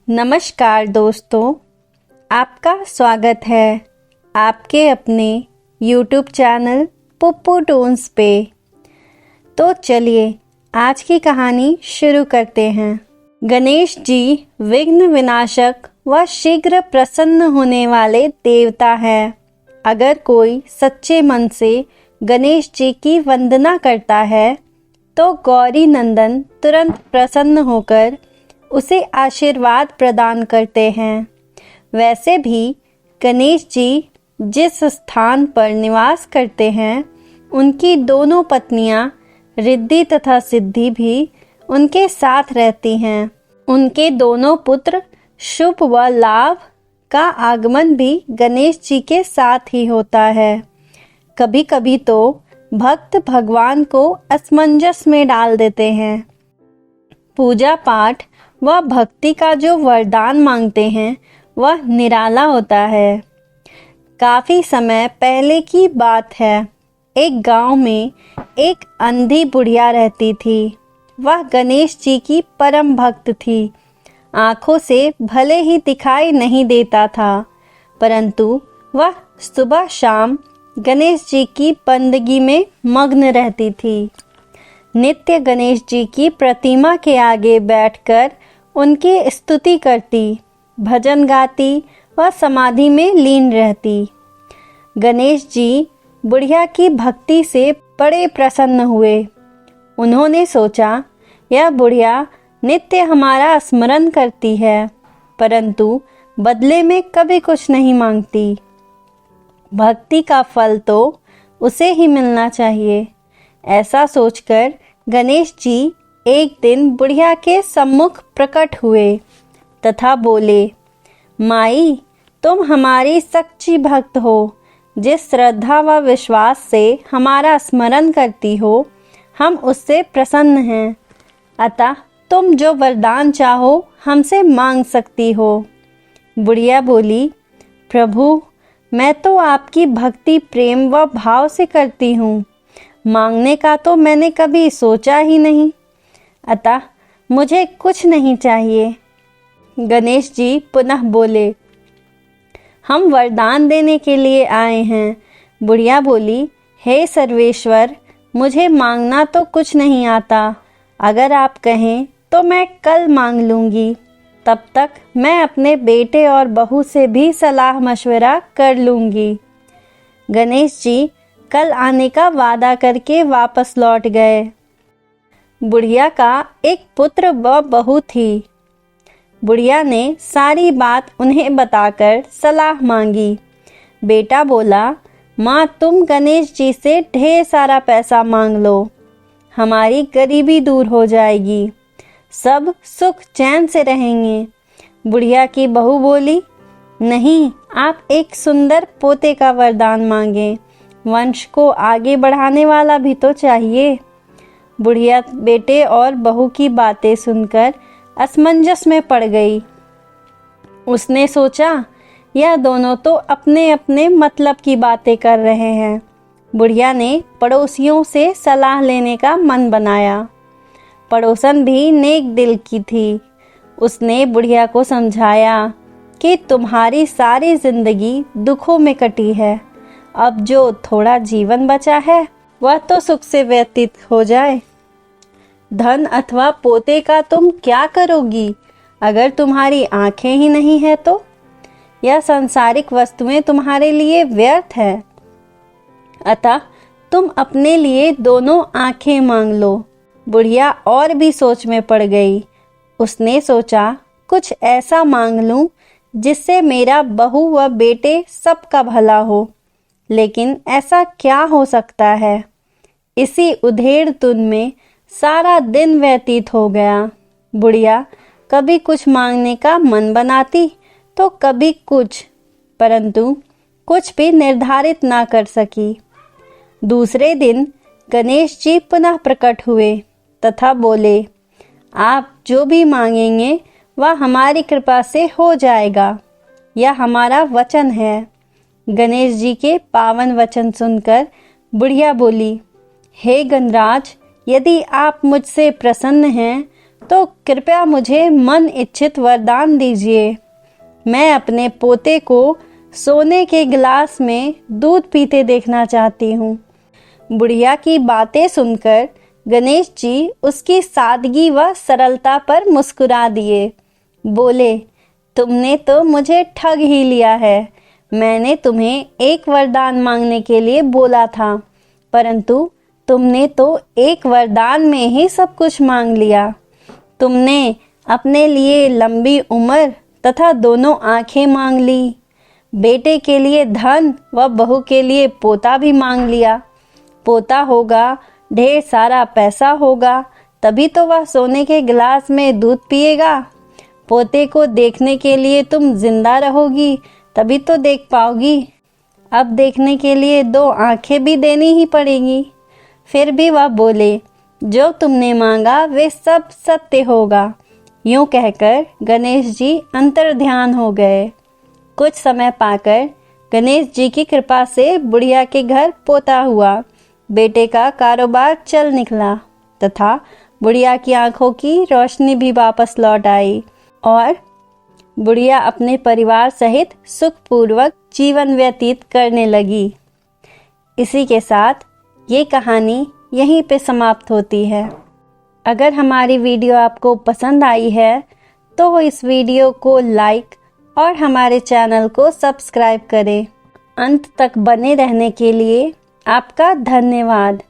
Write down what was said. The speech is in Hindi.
नमस्कार दोस्तों, आपका स्वागत है आपके अपने YouTube चैनल पुप्पू टोन्स पे। तो चलिए आज की कहानी शुरू करते हैं। गणेश जी विघ्न विनाशक व शीघ्र प्रसन्न होने वाले देवता हैं। अगर कोई सच्चे मन से गणेश जी की वंदना करता है तो गौरी नंदन तुरंत प्रसन्न होकर उसे आशीर्वाद प्रदान करते हैं। वैसे भी गणेश जी जिस स्थान पर निवास करते हैं उनकी दोनों पत्नियां रिद्धि तथा सिद्धि भी उनके साथ रहती हैं। उनके दोनों पुत्र शुभ व लाभ का आगमन भी गणेश जी के साथ ही होता है। कभी कभी तो भक्त भगवान को असमंजस में डाल देते हैं। पूजा पाठ व भक्ति का जो वरदान मांगते हैं वह निराला होता है। काफी समय पहले की बात है। एक गांव में एक अंधी बुढ़िया रहती थी। वह गणेश जी की परम भक्त थी। आंखों से भले ही दिखाई नहीं देता था, परंतु वह सुबह शाम गणेश जी की बंदगी में मग्न रहती थी। नित्य गणेश जी की प्रतिमा के आगे बैठकर उनकी स्तुति करती, भजन गाती व समाधि में लीन रहती। गणेश जी बुढ़िया की भक्ति से बड़े प्रसन्न हुए। उन्होंने सोचा, यह बुढ़िया नित्य हमारा स्मरण करती है, परंतु बदले में कभी कुछ नहीं मांगती। भक्ति का फल तो उसे ही मिलना चाहिए। ऐसा सोचकर गणेश जी एक दिन बुढ़िया के सम्मुख प्रकट हुए तथा बोले, माई, तुम हमारी सच्ची भक्त हो। जिस श्रद्धा व विश्वास से हमारा स्मरण करती हो, हम उससे प्रसन्न हैं। अतः तुम जो वरदान चाहो हमसे मांग सकती हो। बुढ़िया बोली, प्रभु, मैं तो आपकी भक्ति प्रेम व भाव से करती हूँ। मांगने का तो मैंने कभी सोचा ही नहीं, अतः मुझे कुछ नहीं चाहिए। गणेश जी पुनः बोले, हम वरदान देने के लिए आए हैं। बुढ़िया बोली, हे सर्वेश्वर, मुझे मांगना तो कुछ नहीं आता। अगर आप कहें तो मैं कल मांग लूँगी। तब तक मैं अपने बेटे और बहू से भी सलाह मशवरा कर लूँगी। गणेश जी कल आने का वादा करके वापस लौट गए। बुढ़िया का एक पुत्र व बहू थी। बुढ़िया ने सारी बात उन्हें बताकर सलाह मांगी। बेटा बोला, माँ, तुम गणेश जी से ढेर सारा पैसा मांग लो, हमारी गरीबी दूर हो जाएगी, सब सुख चैन से रहेंगे। बुढ़िया की बहू बोली, नहीं, आप एक सुंदर पोते का वरदान मांगे, वंश को आगे बढ़ाने वाला भी तो चाहिए। बुढ़िया बेटे और बहू की बातें सुनकर असमंजस में पड़ गई। उसने सोचा, यह दोनों तो अपने अपने मतलब की बातें कर रहे हैं। बुढ़िया ने पड़ोसियों से सलाह लेने का मन बनाया। पड़ोसन भी नेक दिल की थी। उसने बुढ़िया को समझाया कि तुम्हारी सारी जिंदगी दुखों में कटी है। अब जो थोड़ा जीवन बचा है वह तो सुख से व्यतीत हो जाए। धन अथवा पोते का तुम क्या करोगी अगर तुम्हारी आंखें ही नहीं है तो? यह सांसारिक वस्तुएं तुम्हारे लिए व्यर्थ है। अतः तुम अपने लिए दोनों आंखें मांग लो। बुढ़िया और भी सोच में पड़ गई। उसने सोचा, कुछ ऐसा मांग लूं जिससे मेरा बहू व बेटे सबका भला हो। लेकिन ऐसा क्या हो सकता है? इसी उधेड़-धुन में सारा दिन व्यतीत हो गया। बुढ़िया कभी कुछ मांगने का मन बनाती तो कभी कुछ, परंतु कुछ भी निर्धारित ना कर सकी। दूसरे दिन गणेश जी पुनः प्रकट हुए तथा बोले, आप जो भी मांगेंगे वह हमारी कृपा से हो जाएगा, यह हमारा वचन है। गणेश जी के पावन वचन सुनकर बुढ़िया बोली, हे गणराज, यदि आप मुझसे प्रसन्न हैं तो कृपया मुझे मन इच्छित वरदान दीजिए। मैं अपने पोते को सोने के गिलास में दूध पीते देखना चाहती हूँ। बुढ़िया की बातें सुनकर गणेश जी उसकी सादगी व सरलता पर मुस्कुरा दिए। बोले, तुमने तो मुझे ठग ही लिया है। मैंने तुम्हें एक वरदान मांगने के लिए बोला था, परंतु तुमने तो एक वरदान में ही सब कुछ मांग लिया। तुमने अपने लिए लंबी उम्र तथा दोनों आंखें मांग ली, बेटे के लिए धन व बहू के लिए पोता भी मांग लिया। पोता होगा, ढेर सारा पैसा होगा, तभी तो वह सोने के गिलास में दूध पिएगा। पोते को देखने के लिए तुम जिंदा रहोगी, तभी तो देख पाओगी। अब देखने के लिए दो आंखें भी देनी ही पड़ेगी। फिर भी वह बोले, जो तुमने मांगा वे सब सत्य होगा। यूं कहकर गणेश जी अंतर्ध्यान हो गए। कुछ समय पाकर गणेश जी की कृपा से बुढ़िया के घर पोता हुआ। बेटे का कारोबार चल निकला तथा बुढ़िया की आंखों की रोशनी भी वापस लौट आई और बुढ़िया अपने परिवार सहित सुखपूर्वक जीवन व्यतीत करने लगी। इसी के साथ ये कहानी यहीं पे समाप्त होती है। अगर हमारी वीडियो आपको पसंद आई है तो इस वीडियो को लाइक और हमारे चैनल को सब्सक्राइब करें। अंत तक बने रहने के लिए आपका धन्यवाद।